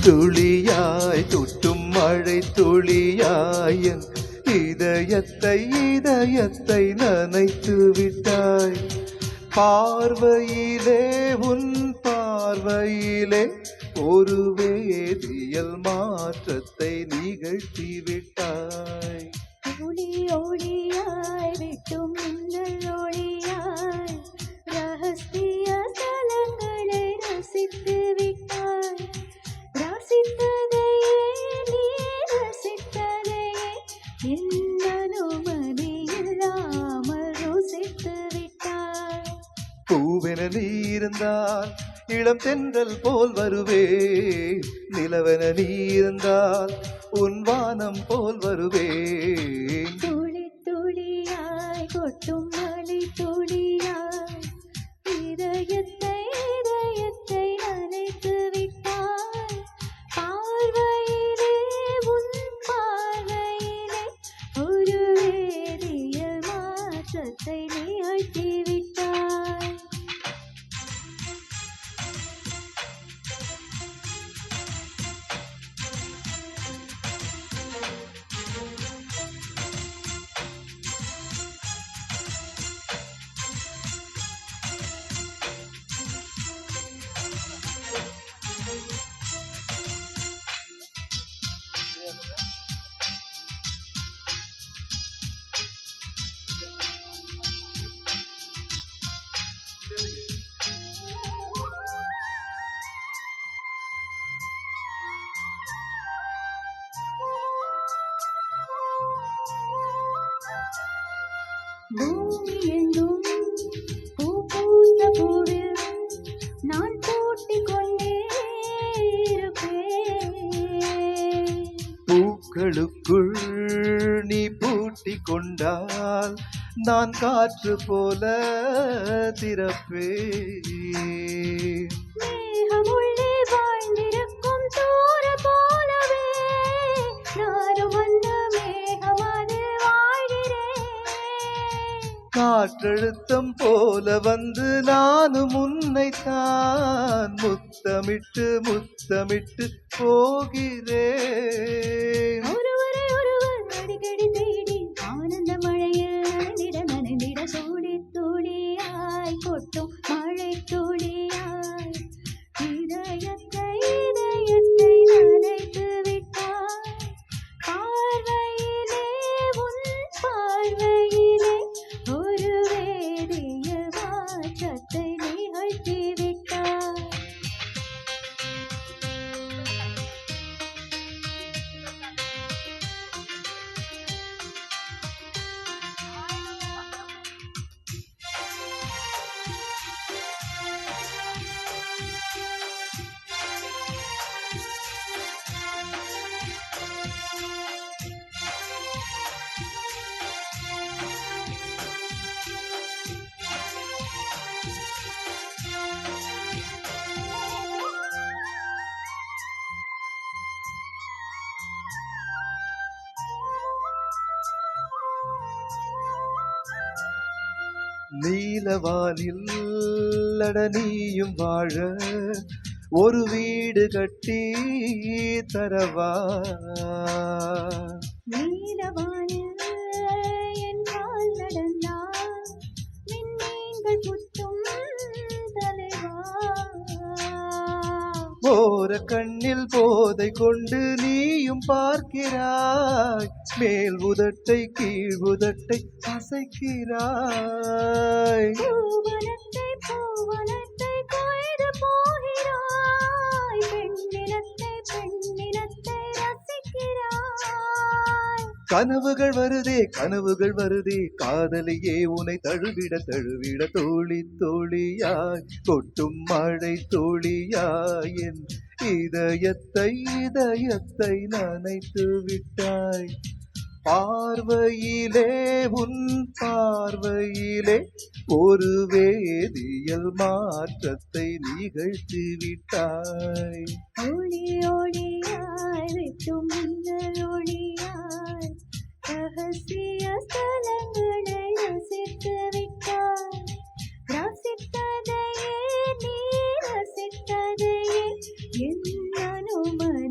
துளியாய் துட்டும் மழை துளியாய் என் இதயத்தை நனைத்து விட்டாய். பார்வையிலே உன் பார்வையிலே ஒரு வேதியியல் மாற்றத்தை நிகழ்த்தி விட்டாய். ஒளி ஒளியாய் விட்டும் மின்னல் ஒளியாய் ரகசிய ஸ்தலங்களை ரசித்து விட்டாய். ரசித்ததையே நீ ரசித்ததையே என் அனுமதி இல்லாமல் ருசித்து விட்டாய். பூவென நீ இருந்தால் இளம் தென்றல் போல் வருவேன், நிலவென நீ இருந்தால் உன் வானம் போல் வருவேன். துளி துளியாய் கொட்டும் மழை துளியாய் இதயத்தை நனைத்து விட்டாய். பார்வையிலே உன் பார்வையிலே ஒரு வேதியியல் மாற்றத்தை நிகழ்த்தி விட்டாய். பூமி எங்கும் பூ பூத்த பூவில் நான் பூட்டிக் கொண்டே இருப்பேன். பூக்களுக்குள் நீ பூட்டிக் கொண்டால் நான் காற்று போல திறப்பேன். மேகமுள்ளே வாழ்ந்திருக்கும் தூரல் போலவே நானும் அந்த மேகமதில் வாழ்கிறேன். காற்றழுத்தம் போல வந்து நானும் உன்னைத்தான் முத்தமிட்டு முத்தமிட்டு போகிறேன். ஒருவரை ஒருவர் அடிக்கடி தேடி ஆனந்த மழையில் நனைந்திட சூடி துளியாய் கொட்டும் மழை துளியாய் இதயத்தை நனைத்து விட்டாய். பார்வையிலே உன் பார்வையிலே ஒரு வேதியியல் மாற்றத்தை நிகழ்த்தி விட்டாய். நீலவானில் நீயும் வாழ ஒரு வீடு கட்டி தரவா. நீலவானில் என்னால் நடந்தால் விண்மீன்கள் புத்தும் தலைவா. ஓர கண்ணில் போதை கொண்டு நீயும் பார்க்கிறாய், மேல் உதட்டை கீழ் உதட்டை அசைக்கிறாய். பூவனத்தை கொய்து போகிறாய், பெண்ணினத்தை ரசிக்கிறாய். கனவுகள் வருதே காதலியே உனை தழுவிட தோழி தோழியாய் கொட்டும் மழை தோழியாய் என் இதயத்தை நனைத்து விட்டாய். பார்வையிலே உன் பார்வையிலே ஒரு வேதியியல் மாற்றத்தை நிகழ்த்தி விட்டாய். ஒளி ஒளியாய் விட்டும் மின்னல் ஒளியாய் ரகசிய ஸ்தலங்களை ரசித்து விட்டாய். ரசித்ததையே நீ ரசித்ததையே என் அனுமதி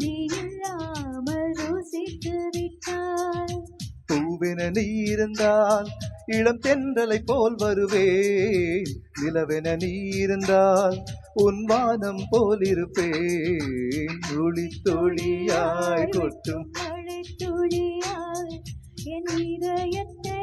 நிலவென நீ இருந்தால் இளம் தென்றலை போல் வருவேன். நிலவென நீ இருந்தால் உன் வானம் போல் இருப்பேன். துளி துளியாய் கொட்டும் மழை துளியாய் என் இதயத்தை